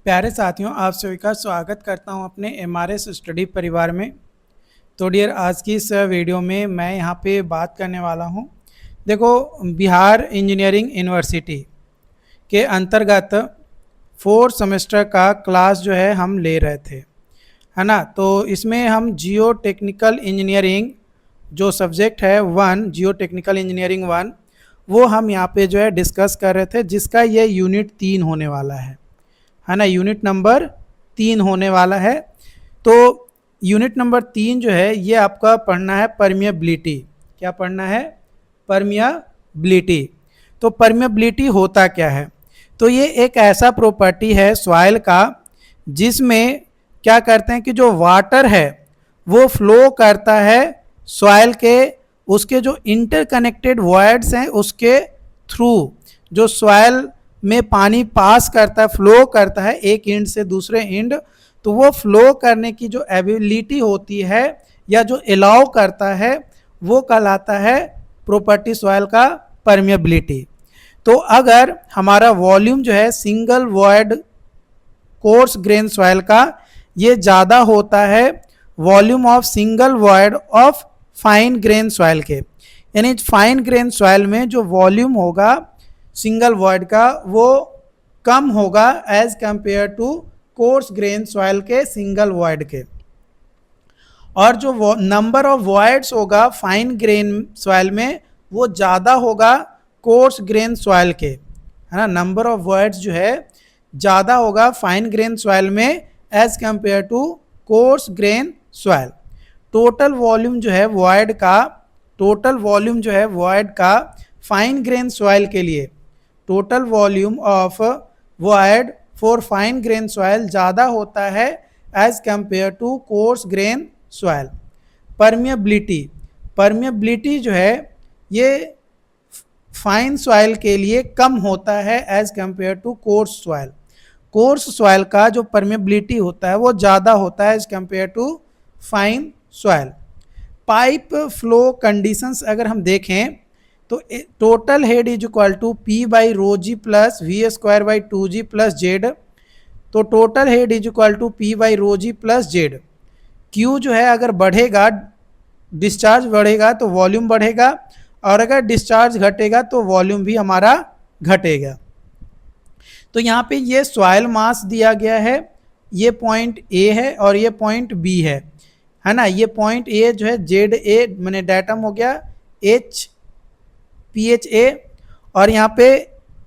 प्यारे साथियों, आप सभी का स्वागत करता हूं अपने एमआरएस स्टडी परिवार में। तो डियर, आज की इस वीडियो में मैं यहां पे बात करने वाला हूं। देखो, बिहार इंजीनियरिंग यूनिवर्सिटी के अंतर्गत 4th सेमेस्टर का क्लास जो है हम ले रहे थे, है ना। तो इसमें हम जियो टेक्निकल इंजीनियरिंग जो सब्जेक्ट है 1, जियो टेक्निकल इंजीनियरिंग 1, वो हम यहाँ पे जो है डिस्कस कर रहे थे, जिसका ये यूनिट 3 होने वाला है ना। यूनिट नंबर 3 होने वाला है। तो यूनिट नंबर 3 जो है ये आपका पढ़ना है परमिएबिलिटी। क्या पढ़ना है? परमिएबिलिटी। तो परमिएबिलिटी होता क्या है? तो ये एक ऐसा प्रॉपर्टी है सॉइल का जिसमें क्या करते हैं कि जो वाटर है वो फ्लो करता है सॉइल के, उसके जो इंटरकनेक्टेड वॉइड्स हैं उसके थ्रू जो सॉइल में पानी पास करता है, फ्लो करता है एक एंड से दूसरे एंड, तो वो फ्लो करने की जो एबिलिटी होती है या जो अलाउ करता है वो कहलाता है प्रॉपर्टी सॉइल का परमिएबिलिटी। तो अगर हमारा वॉल्यूम जो है single void course grain soil का ये ज़्यादा होता है volume of single void of fine grain soil के, यानी फाइन ग्रेन सॉइल में जो वॉल्यूम होगा सिंगल वॉइड का वो कम होगा as compare to coarse grain soil के सिंगल वॉइड के। और जो नंबर ऑफ वॉइड्स होगा फाइन ग्रेन सॉइल में वो ज़्यादा होगा कोर्स ग्रेन सॉइल के, है ना। नंबर ऑफ वॉइड्स जो है ज़्यादा होगा फाइन ग्रेन सॉइल में as compare to coarse grain soil. Total volume जो है वॉइड का, टोटल वॉल्यूम जो है वॉइड का फाइन ग्रेन सॉइल के लिए, total volume of void for fine grain soil ज़्यादा होता है as compare to coarse grain soil. Permeability, permeability जो है ये फाइन सॉइल के लिए कम होता है as compare to coarse soil. Coarse soil का जो परमिएबिलिटी होता है वो ज़्यादा होता है as compare to fine soil. Pipe flow conditions अगर हम देखें तो total head is equal to P by rho G plus V square by 2g plus Z. तो total head is equal to P by rho G plus Z. Q जो है अगर बढ़ेगा, discharge बढ़ेगा तो वॉल्यूम बढ़ेगा, और अगर डिस्चार्ज घटेगा तो वॉल्यूम भी हमारा घटेगा। तो यहाँ पे ये सॉइल मास दिया गया है, ये पॉइंट ए है और ये पॉइंट बी है ना। ये पॉइंट ए जो है जेड ए मैंने डाटम हो गया एच पी एच ए, और यहाँ पे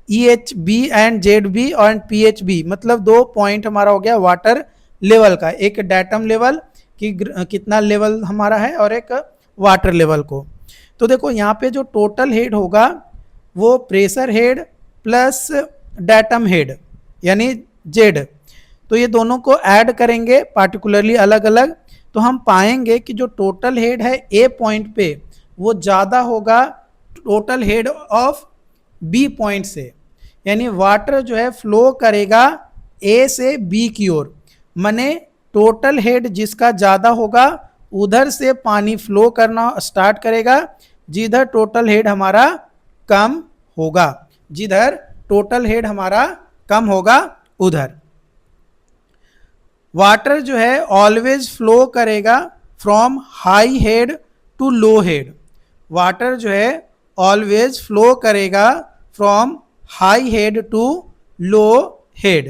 E H B and Z B और पी एच बी, मतलब दो पॉइंट हमारा हो गया वाटर लेवल का, एक डाटम लेवल की कितना लेवल हमारा है और एक वाटर लेवल को। तो देखो यहाँ पे जो टोटल हेड होगा वो pressure head plus datum head यानी जेड, तो ये दोनों को ऐड करेंगे पार्टिकुलरली अलग अलग, तो हम पाएंगे कि जो टोटल हेड है ए पॉइंट पे वो ज़्यादा होगा total head of B point से, यानी वाटर जो है फ्लो करेगा ए से बी की ओर, माने टोटल हेड जिसका ज़्यादा होगा उधर से पानी फ्लो करना स्टार्ट करेगा, जिधर टोटल हेड हमारा कम होगा, जिधर टोटल हेड हमारा कम होगा उधर। वाटर जो है ऑलवेज फ्लो करेगा from high head to low head. Water जो है ऑलवेज फ्लो करेगा from high head to low head.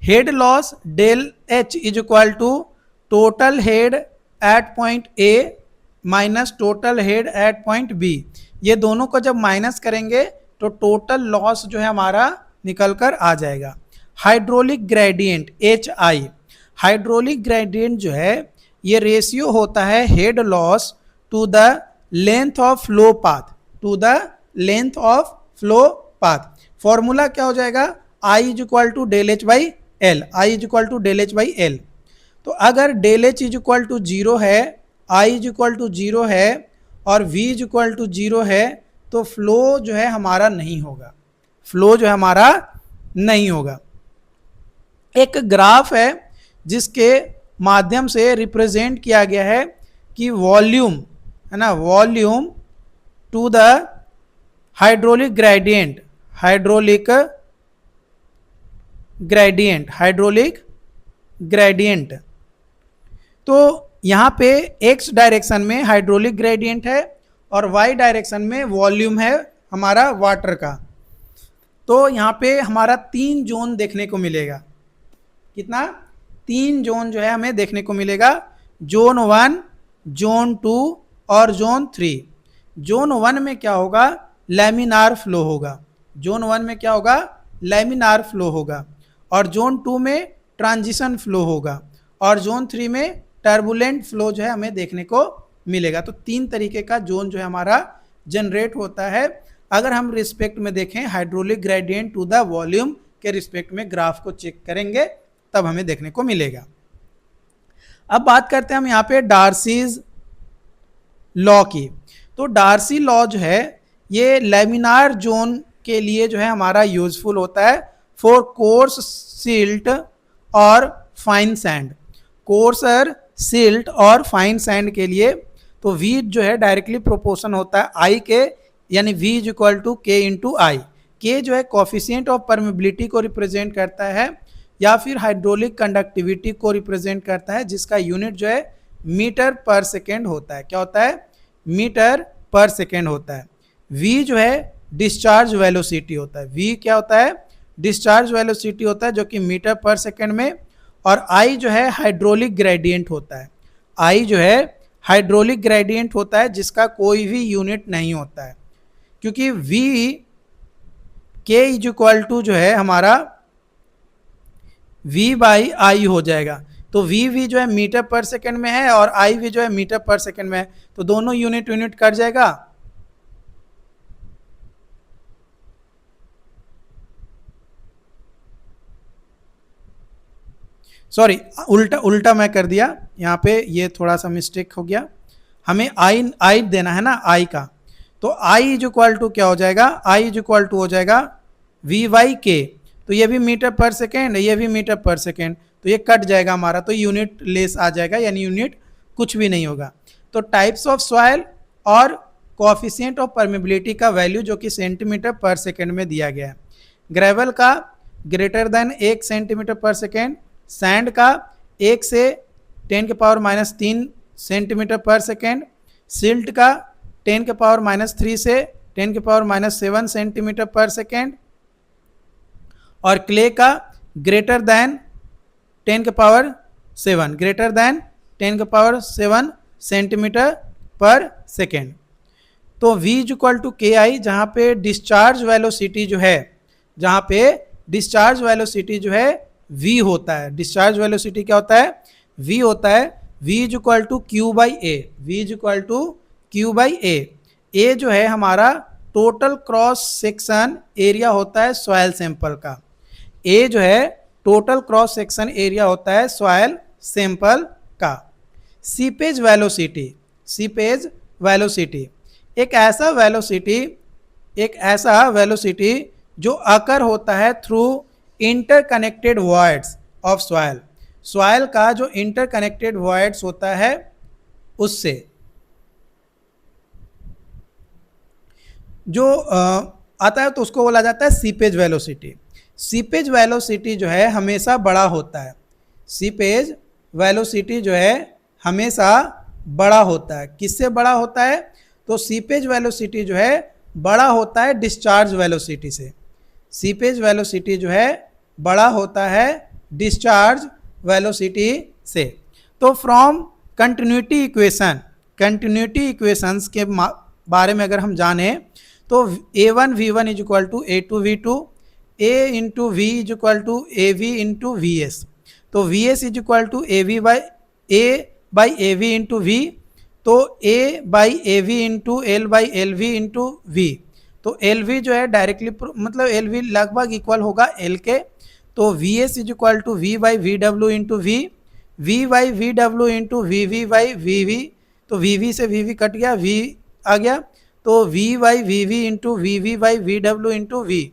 Head loss del H is equal to total head at point A minus total head at point B. ये दोनों को जब minus करेंगे तो total loss जो है हमारा निकल कर आ जाएगा। Hydraulic gradient H I, hydraulic gradient जो है ये रेशियो होता है head loss to the length of flow path, to the length of flow path. Formula क्या हो जाएगा? I is equal to del H by L, I is equal to del H by L. तो अगर del H is equal to zero है, I is equal to zero है और V is equal to zero है, तो flow जो है हमारा नहीं होगा, फ्लो जो है हमारा नहीं होगा। एक ग्राफ है जिसके माध्यम से रिप्रेजेंट किया गया है कि वॉल्यूम, है ना, volume to the hydraulic gradient, hydraulic gradient, hydraulic gradient. तो यहाँ पे एक्स डायरेक्शन में हाइड्रोलिक ग्रेडियंट है और वाई डायरेक्शन में वॉल्यूम है हमारा वाटर का। तो यहाँ पे हमारा 3 जोन देखने को मिलेगा। कितना? 3 जोन जो है हमें देखने को मिलेगा, जोन 1, जोन 2 और जोन 3। जोन 1 में क्या होगा? लैमिनार फ्लो होगा। जोन 1 में क्या होगा? लैमिनार फ्लो होगा। और जोन 2 में ट्रांजिशन फ्लो होगा। और जोन 3 में टर्बुलेंट फ्लो जो है हमें देखने को मिलेगा। तो 3 तरीके का जोन जो है हमारा जनरेट होता है। अगर हम रिस्पेक्ट में देखें hydraulic gradient to the volume के रिस्पेक्ट में ग्राफ को चेक करेंगे तब हमें देखने को मिलेगा। अब बात करते हैं हम यहाँ पे डार्सीज लॉ की। तो डार्सी लॉ जो है ये लैमिनार जोन के लिए जो है हमारा यूजफुल होता है फॉर कोर्स सिल्ट और फाइन सैंड। कोर्सर सिल्ट और फाइन सैंड के लिए तो V जो है डायरेक्टली प्रोपोर्शन होता है I के, यानी V is equal to K into I. K जो है कोफिशिएंट ऑफ परमेबिलिटी को रिप्रेजेंट करता है या फिर हाइड्रोलिक कंडक्टिविटी को रिप्रेजेंट करता है, जिसका यूनिट जो है मीटर पर सेकेंड होता है। क्या होता है? मीटर पर सेकेंड होता है। V जो है डिस्चार्ज वेलोसिटी होता है। V क्या होता है? डिस्चार्ज वेलोसिटी होता है जो कि मीटर पर सेकेंड में। और I जो है हाइड्रोलिक ग्रेडियंट होता है। I जो है हाइड्रोलिक ग्रेडियंट होता है जिसका कोई भी यूनिट नहीं होता है, क्योंकि V K is equal to जो है हमारा V बाई आई हो जाएगा। तो V जो है मीटर पर सेकेंड में है और IV जो है मीटर पर सेकेंड में है, तो दोनों यूनिट कट जाएगा। सॉरी, उल्टा मैं कर दिया यहाँ पे, ये थोड़ा सा मिस्टेक हो गया। हमें आई देना है ना I का। तो I इज इक्वल टू क्या हो जाएगा? I इज इक्वल टू हो जाएगा V बाई K। तो ये भी मीटर पर सेकेंड, ये भी मीटर पर सेकेंड, तो ये कट जाएगा हमारा, तो यूनिट लेस आ जाएगा, यानी यूनिट कुछ भी नहीं होगा। तो टाइप्स ऑफ सॉइल और कोएफिशिएंट ऑफ परमेबिलिटी का वैल्यू जो कि सेंटीमीटर पर सेकेंड में दिया गया है। ग्रेवल का ग्रेटर देन 1 सेंटीमीटर पर सेकेंड, सैंड का 1 से 10⁻³ सेंटीमीटर पर सेकेंड, सिल्ट का 10⁻³ से 10⁻7 सेंटीमीटर पर सेकेंड, और क्ले का ग्रेटर देन 10⁻7 सेंटीमीटर पर सेकेंड। तो V is equal to KI, जहाँ पे डिस्चार्ज वेलोसिटी जो है, जहाँ पे डिस्चार्ज वेलोसिटी जो है V होता है। डिस्चार्ज वेलोसिटी क्या होता है? V होता है V is equal to Q by A। V is equal to Q by A। A जो है हमारा टोटल क्रॉस सेक्शन एरिया होता है सॉयल सैंपल का। A जो है टोटल क्रॉस सेक्शन एरिया होता है सॉयल सैंपल का। सीपेज वेलोसिटी, सीपेज वेलोसिटी एक ऐसा वेलोसिटी जो अकर होता है through interconnected voids of soil. Soil का जो इंटरकनेक्टेड वॉइड्स होता है उससे जो आता है तो उसको बोला जाता है सीपेज वेलोसिटी। सीपेज वेलोसिटी जो है हमेशा बड़ा होता है। सीपेज वेलोसिटी जो है हमेशा बड़ा होता है। किससे बड़ा होता है? तो सीपेज वेलोसिटी जो है बड़ा होता है डिस्चार्ज वेलोसिटी से। सीपेज वेलोसिटी जो है बड़ा होता है डिस्चार्ज वेलोसिटी से। तो फ्रॉम कंटिन्यूटी इक्वेशंस के बारे में अगर हम जाने तो A1 V1 is equal to A2 V2, A into V is equal to AV into VS। तो VS is equal to AV by AV into V, तो A by AV into L by LV into V। तो LV जो है directly मतलब LV लगभग equal होगा L के। तो VS is equal to V by VW into V, V by VW into VV by VV। तो VV से VV कट गया, V आ गया, तो V by VV into VV by VW into V।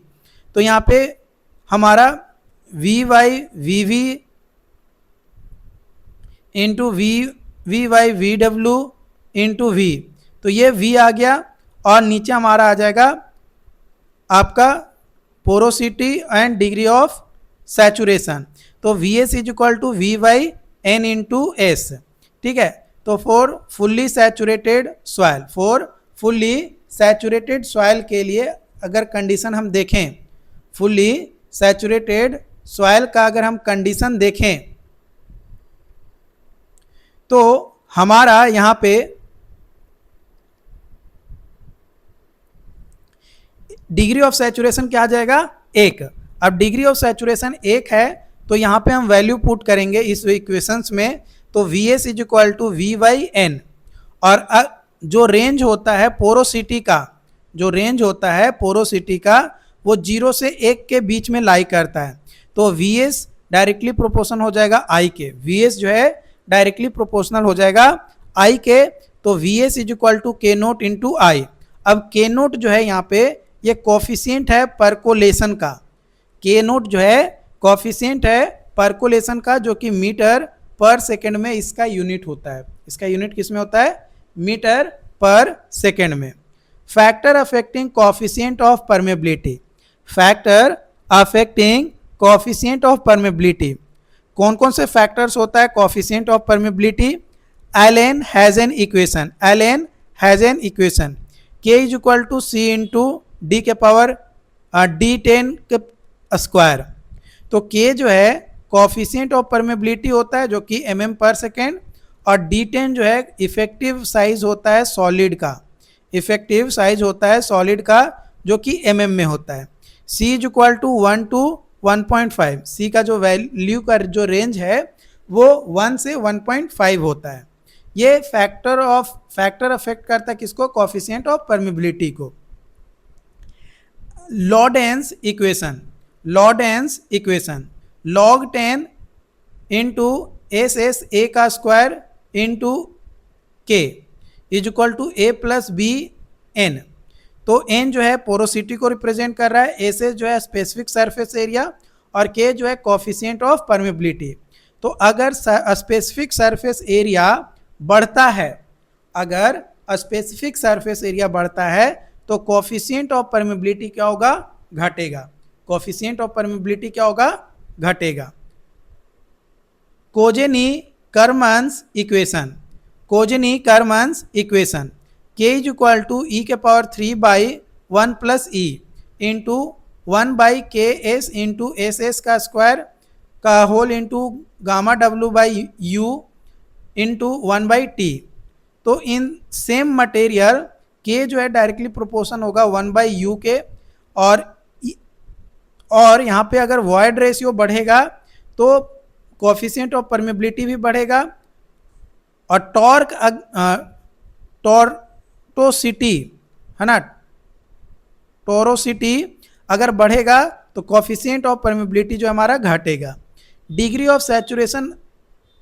तो यहाँ पे हमारा V by VV into V by VW into V, तो ये V आ गया और नीचे हमारा आ जाएगा आपका porosity and degree of saturation. तो V S is equal to V by N into S, ठीक है। तो for fully saturated soil, for fully saturated soil के लिए अगर कंडीशन हम देखें, फुल्ली सैचुरेटेड सॉइल का अगर हम कंडीशन देखें तो हमारा यहाँ पे डिग्री ऑफ सैचुरेशन क्या आ जाएगा, 1। अब डिग्री ऑफ सैचुरेशन 1 है तो यहाँ पे हम वैल्यू पुट करेंगे इस इक्वेशंस में, तो V S is equal to V by N. और जो रेंज होता है पोरोसिटी का, जो रेंज होता है पोरोसिटी का वो 0 से 1 के बीच में लाई करता है। तो वी एस डायरेक्टली प्रोपोर्शनल हो जाएगा आई के, वी एस जो है डायरेक्टली प्रोपोर्शनल हो जाएगा आई के। तो V S is equal to K naught into I. अब के नोट जो है यहाँ पे ये कोफिशिएंट है परकोलेशन का, के नोट जो है कोफिशिएंट है परकोलेशन का, जो कि मीटर पर सेकेंड में इसका यूनिट होता है। इसका यूनिट किस में होता है, मीटर पर सेकेंड में। Factor affecting coefficient of permeability, factor affecting coefficient of permeability, कौन कौन से फैक्टर्स होता है coefficient of permeability. Allen has an equation, Allen has an equation, K is equal to C into D के power D10 के square. तो के जो है कोफिशिएंट ऑफ परमेबिलिटी होता है जो कि mm पर सेकेंड, और D10 जो है इफेक्टिव साइज होता है सॉलिड का, इफेक्टिव साइज होता है सॉलिड का जो कि mm में होता है। C is equal to 1 to 1.5, C का जो वैल्यू का जो रेंज है वो 1 से 1.5 होता है। ये फैक्टर अफेक्ट करता है किसको, कोफिशिएंट ऑफ परमेबिलिटी को। Loudon's equation, Loudon's equation, log 10 into S S A का square into K is equal to A plus B N. तो एन जो है पोरोसिटी को रिप्रेजेंट कर रहा है, एस एस जो है स्पेसिफिक सरफेस एरिया, और के जो है कोफिशिएंट ऑफ परमेबिलिटी। तो अगर स्पेसिफिक सरफेस एरिया बढ़ता है, अगर स्पेसिफिक सरफेस एरिया बढ़ता है तो कोफिशिएंट ऑफ परमेबिलिटी क्या होगा, घटेगा। कोफिशिएंट ऑफ परमेबिलिटी क्या होगा, घटेगा। Kozeny Carman's equation, Kozeny Carman's equation, K is equal to e के power 3 by 1 plus e into 1 by K S into S S का स्क्वायर का whole into gamma W by U into 1 by T. तो इन same material के जो है directly proportion होगा 1 by you के, और यहाँ पे अगर वॉइड रेशियो बढ़ेगा तो कोफिशिएंट ऑफ परमेबिलिटी भी बढ़ेगा, और टॉर्टोसिटी है ना, टोरोसिटी अगर बढ़ेगा तो कोफिशिएंट ऑफ परमेबिलिटी जो हमारा घटेगा। डिग्री ऑफ सैचुरेशन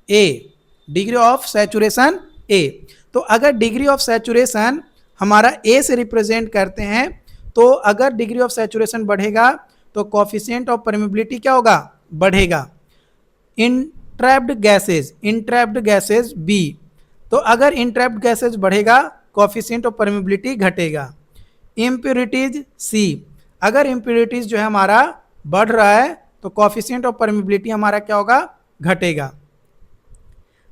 ए, डिग्री ऑफ सैचुरेशन ए, तो अगर डिग्री ऑफ सैचुरेशन हमारा ए से रिप्रेजेंट करते हैं तो अगर डिग्री ऑफ सैचुरेशन बढ़ेगा तो कोफिशिएंट ऑफ परमेबिलिटी क्या होगा, बढ़ेगा। इंट्रैप्ड गैसेज, इंट्रैप्ड गैसेज बी, तो अगर इंट्रैप्ड गैसेज बढ़ेगा कोफिशिएंट ऑफ परमेबिलिटी घटेगा। इम्प्योरिटीज सी, अगर इम्प्योरिटीज जो है हमारा बढ़ रहा है तो कोफिशिएंट ऑफ परमेबिलिटी हमारा क्या होगा, घटेगा।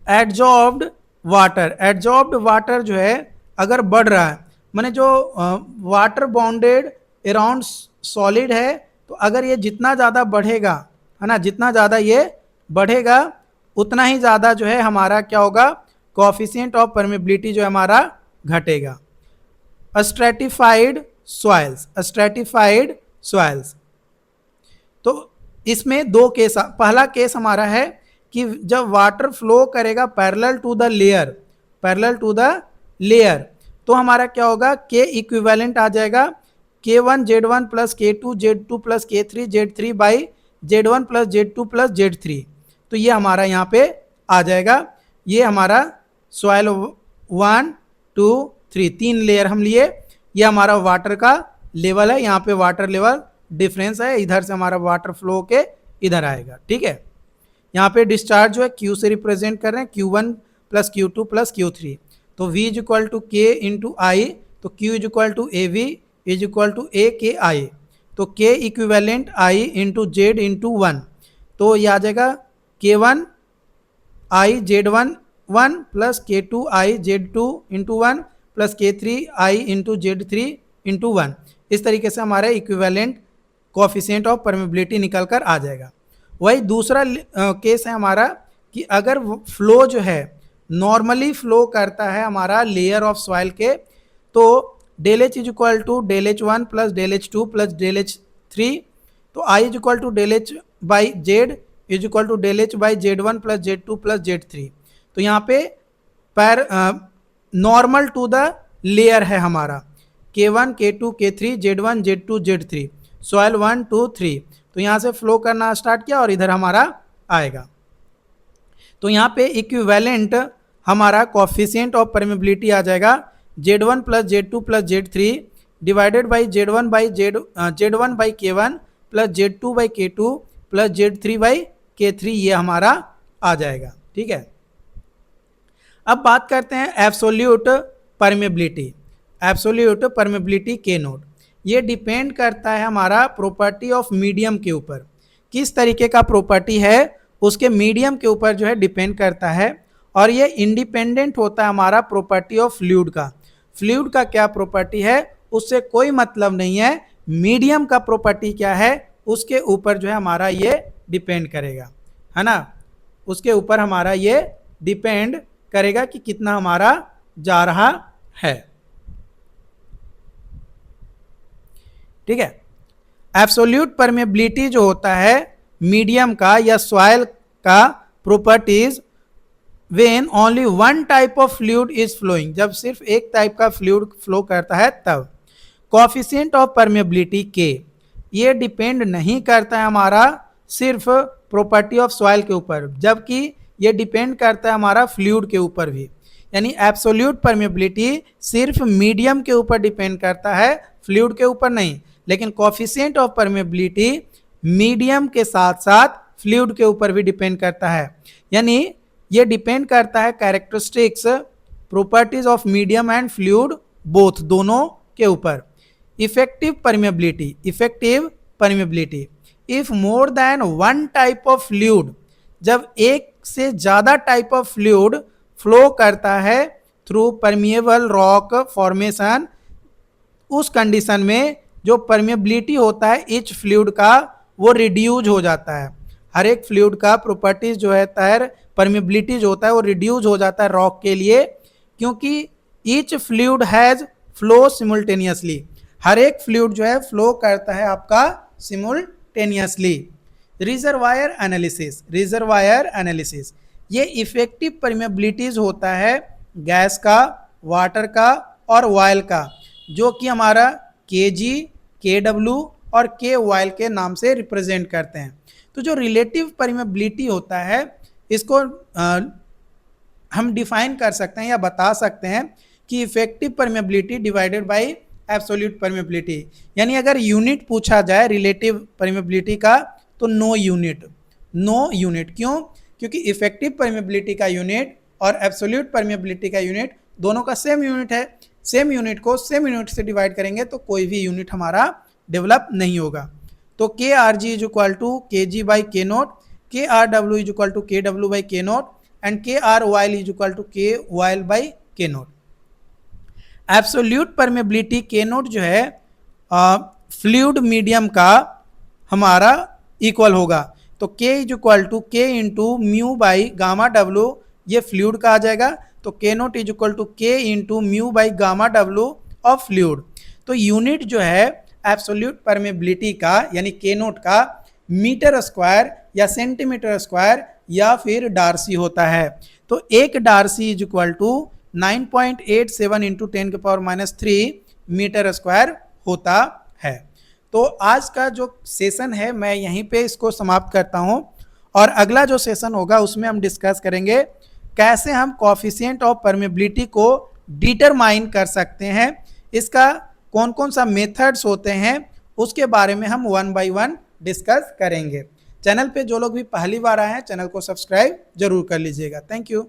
एडजॉर्ब्ड वाटर, एडजॉर्ब्ड वाटर जो है अगर बढ़ रहा है, माने जो वाटर बाउंडेड अराउंड सॉलिड है, तो अगर ये जितना ज़्यादा बढ़ेगा है ना, जितना ज़्यादा ये बढ़ेगा उतना ही ज़्यादा जो है हमारा क्या होगा, कोफिशिएंट ऑफ परमेबिलिटी जो है हमारा घटेगा। स्ट्रेटिफाइड सॉइल्स, स्ट्रेटिफाइड सॉइल्स, तो इसमें दो केस, पहला केस हमारा है कि जब वाटर फ्लो करेगा parallel to the layer, parallel to the layer, तो हमारा क्या होगा, के इक्विवेलेंट आ जाएगा K1 Z1 plus K2 Z2 plus K3 Z3 by Z1 plus Z2 plus Z3। तो ये हमारा यहाँ पे आ जाएगा। ये हमारा सॉइल 1 2 3 3 लेयर हम लिए, ये हमारा वाटर का लेवल है, यहाँ पे वाटर लेवल डिफरेंस है, इधर से हमारा वाटर फ्लो के इधर आएगा, ठीक है। यहाँ पे डिस्चार्ज जो है Q से रिप्रेजेंट कर रहे हैं, Q1 plus Q2 plus Q3। तो V is equal to K into I, तो Q is equal to AV is equal to A K I. तो K equivalent I into Z into 1, तो ये आ जाएगा K1 I Z1 1 plus K2 I Z2 into 1 plus K3 I into Z3 into 1। इस तरीके से हमारे equivalent coefficient of permeability निकल कर आ जाएगा। वही दूसरा केस है हमारा कि अगर फ्लो जो है नॉर्मली फ्लो करता है हमारा लेयर ऑफ सॉइल के, तो del H is equal to del H 1 plus del H 2 plus del H 3, तो I is equal to del H by Z is equal to del H by Z 1 plus Z 2 plus Z 3। तो यहाँ पे पर normal to the layer है हमारा K1 K2 K3 Z1 Z2 Z3 soil 1 2 3। तो यहाँ से फ्लो करना स्टार्ट किया और इधर हमारा आएगा। तो यहाँ पे इक्विवेलेंट हमारा कोएफिशिएंट ऑफ परमेबिलिटी आ जाएगा Z1 plus Z2 plus Z3 divided by Z1 by K1 plus Z2 by K2 plus Z3 by K3, ये हमारा आ जाएगा। ठीक है, अब बात करते हैं absolute permeability. Absolute permeability K note, ये डिपेंड करता है हमारा प्रॉपर्टी ऑफ मीडियम के ऊपर। किस तरीके का प्रॉपर्टी है उसके मीडियम के ऊपर जो है डिपेंड करता है, और ये इंडिपेंडेंट होता है हमारा प्रॉपर्टी ऑफ फ्लूइड का। फ्लूइड का क्या प्रॉपर्टी है उससे कोई मतलब नहीं है, मीडियम का प्रॉपर्टी क्या है उसके ऊपर जो है हमारा ये डिपेंड करेगा, है ना। उसके ऊपर हमारा ये डिपेंड करेगा कि कितना हमारा जा रहा है। ठीक है, एब्सोल्यूट परमेबिलिटी जो होता है मीडियम का या सॉइल का properties when only one type of fluid is flowing, जब सिर्फ एक टाइप का फ्लूइड फ्लो करता है तब। कोएफिशिएंट ऑफ परमेबिलिटी K, ये डिपेंड नहीं करता है हमारा सिर्फ प्रॉपर्टी ऑफ सॉइल के ऊपर, जबकि ये डिपेंड करता है हमारा फ्लूइड के ऊपर भी। यानी एब्सोल्यूट परमेबिलिटी सिर्फ मीडियम के ऊपर डिपेंड करता है, फ्लूइड के ऊपर नहीं। लेकिन कोएफिशिएंट ऑफ परमेबिलिटी मीडियम के साथ साथ फ्लूइड के ऊपर भी डिपेंड करता है। यानी ये डिपेंड करता है characteristics properties of medium and fluid both, दोनों के ऊपर। Effective permeability, effective permeability if more than one type of fluid, जब एक से ज़्यादा टाइप ऑफ फ्लूइड फ्लो करता है थ्रू परमिएबल रॉक फॉर्मेशन, उस कंडीशन में जो परमेबिलिटी होता है ईच फ्लूइड का वो रिड्यूज हो जाता है। हर एक फ्लूइड का प्रॉपर्टीज जो है तैर परमेबिलिटी जो होता है वो रिड्यूज हो जाता है रॉक के लिए, क्योंकि ईच फ्लूइड हैज़ फ्लो सिमुल्टेनियसली, हर एक फ्लूइड जो है फ्लो करता है आपका सिमुल्टेनियसली। रिजर्वायर एनालिसिस, रिजर्वायर एनालिसिस ये इफेक्टिव परमेबिलिटीज होता है गैस का, वाटर का और ऑयल का, जो कि हमारा Kg, Kw और K ऑयल के नाम से रिप्रेजेंट करते हैं। तो जो रिलेटिव परमेबिलिटी होता है इसको हम डिफाइन कर सकते हैं या बता सकते हैं कि effective permeability divided by absolute permeability. यानी अगर यूनिट पूछा जाए रिलेटिव परमेबिलिटी का तो नो यूनिट, नो यूनिट। क्यों? क्योंकि इफेक्टिव परमेबिलिटी का यूनिट और एब्सोल्यूट परमेबिलिटी का यूनिट दोनों का सेम यूनिट है। सेम यूनिट को सेम यूनिट से डिवाइड करेंगे तो कोई भी यूनिट हमारा डेवलप नहीं होगा। तो K R G is equal to K G by K naught, K R W is equal to K W by K naught and K R oil is equal to K oil by K naught. Absolute permeability K naught जो है fluid medium का हमारा equal होगा, तो K is equal to K into mu by gamma W, ये fluid का आ जाएगा। तो K naught is equal to K into mu by gamma W of fluid. तो यूनिट जो है एब्सोल्यूट परमेबिलिटी का यानी के नोट का मीटर स्क्वायर या सेंटीमीटर स्क्वायर या फिर डार्सी होता है। तो एक darcy is equal to 9.87 into 10⁻³ metre square होता है। तो आज का जो सेशन है मैं यहीं पे इसको समाप्त करता हूं, और अगला जो सेशन होगा उसमें हम डिस्कस करेंगे कैसे हम कोएफिशिएंट ऑफ परमेबिलिटी को डिटरमाइन कर सकते हैं, इसका कौन कौन सा मेथड्स होते हैं उसके बारे में हम 1 बाय 1 डिस्कस करेंगे। चैनल पे जो लोग भी पहली बार आए हैं चैनल को सब्सक्राइब जरूर कर लीजिएगा। Thank you.